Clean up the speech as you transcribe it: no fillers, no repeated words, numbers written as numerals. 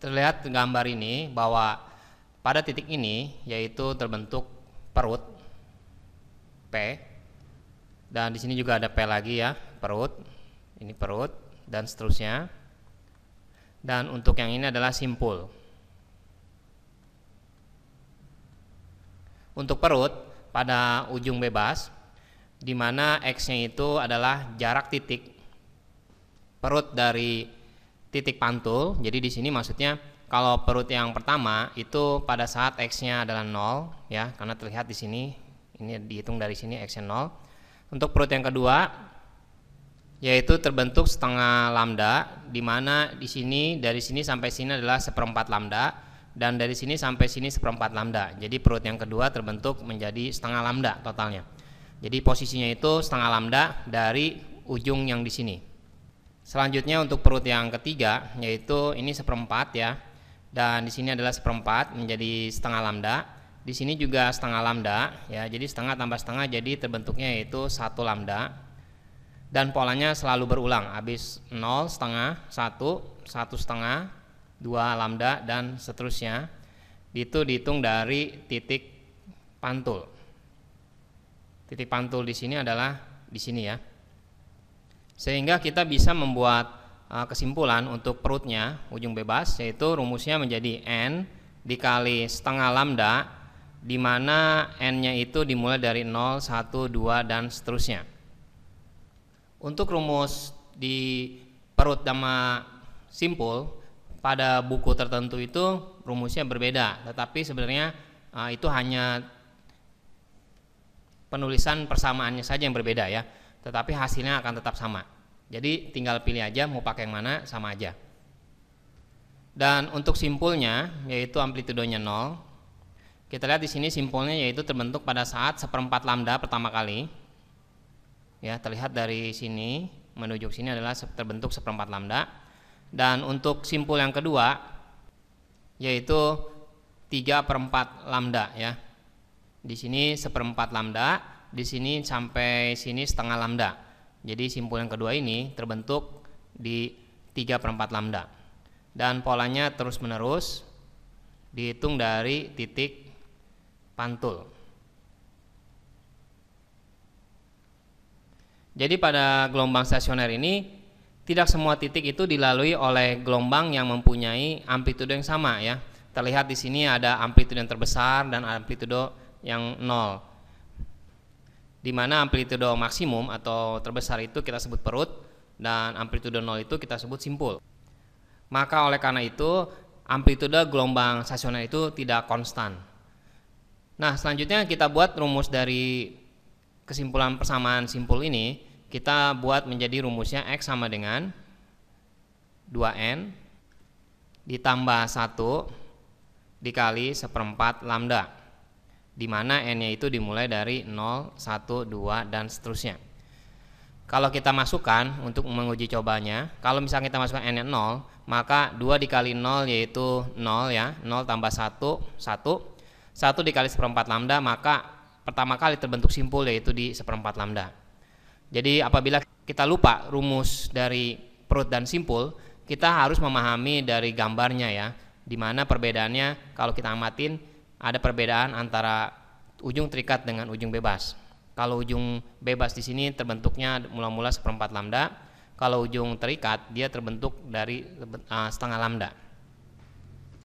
terlihat gambar ini bahwa pada titik ini yaitu terbentuk perut P, dan di sini juga ada P lagi ya, perut. Ini perut dan seterusnya. Dan untuk yang ini adalah simpul. Untuk perut pada ujung bebas, di mana X-nya itu adalah jarak titik perut dari titik pantul. Jadi di sini maksudnya kalau perut yang pertama itu pada saat X-nya adalah 0 ya, karena terlihat di sini ini dihitung dari sini X-nya 0. Untuk perut yang kedua yaitu terbentuk setengah lambda, di mana di sini dari sini sampai sini adalah seperempat lambda, dan dari sini sampai sini seperempat lambda. Jadi perut yang kedua terbentuk menjadi setengah lambda totalnya. Jadi posisinya itu setengah lambda dari ujung yang di sini. Selanjutnya untuk perut yang ketiga yaitu ini seperempat ya, dan di sini adalah seperempat menjadi setengah lambda. Di sini juga setengah lambda ya, jadi setengah tambah setengah jadi terbentuknya yaitu 1 lambda. Dan polanya selalu berulang, habis 0, setengah, 1, 1 setengah, 2 lambda dan seterusnya. Itu dihitung dari titik pantul. Titik pantul di sini adalah di sini ya. Sehingga kita bisa membuat kesimpulan untuk perutnya ujung bebas, yaitu rumusnya menjadi N dikali setengah lambda, di mana N-nya itu dimulai dari 0, 1, 2 dan seterusnya. Untuk rumus di perut sama simpul pada buku tertentu itu rumusnya berbeda, tetapi sebenarnya itu hanya penulisan persamaannya saja yang berbeda ya, tetapi hasilnya akan tetap sama. Jadi tinggal pilih aja mau pakai yang mana, sama aja. Dan untuk simpulnya yaitu amplitudonya 0. Kita lihat di sini simpulnya yaitu terbentuk pada saat seperempat lambda pertama kali. Ya, terlihat dari sini menuju sini adalah terbentuk seperempat lambda. Dan untuk simpul yang kedua yaitu 3/4 lambda ya. Di sini seperempat lambda, di sini sampai sini setengah lambda. Jadi simpul yang kedua ini terbentuk di 3/4 lambda. Dan polanya terus menerus dihitung dari titik pantul. Jadi pada gelombang stasioner ini tidak semua titik itu dilalui oleh gelombang yang mempunyai amplitudo yang sama ya. Terlihat di sini ada amplitudo yang terbesar dan amplitudo yang 0. Di mana amplitudo maksimum atau terbesar itu kita sebut perut dan amplitudo 0 itu kita sebut simpul. Maka oleh karena itu amplitudo gelombang stasioner itu tidak konstan. Nah, selanjutnya kita buat rumus dari kesimpulan persamaan simpul ini. Kita buat menjadi rumusnya X sama dengan 2N ditambah 1 dikali seperempat lambda, di mana N-nya itu dimulai dari 0, 1, 2 dan seterusnya. Kalau kita masukkan untuk menguji cobanya, kalau misalnya kita masukkan N-nya 0, maka 2 dikali 0 yaitu 0 ya, 0 tambah 1, 1. 1 dikali seperempat lambda, maka pertama kali terbentuk simpul yaitu di seperempat lambda. Jadi apabila kita lupa rumus dari perut dan simpul, kita harus memahami dari gambarnya ya, di mana perbedaannya kalau kita amatin ada perbedaan antara ujung terikat dengan ujung bebas. Kalau ujung bebas di sini terbentuknya mula-mula seperempat lambda, kalau ujung terikat dia terbentuk dari setengah lambda.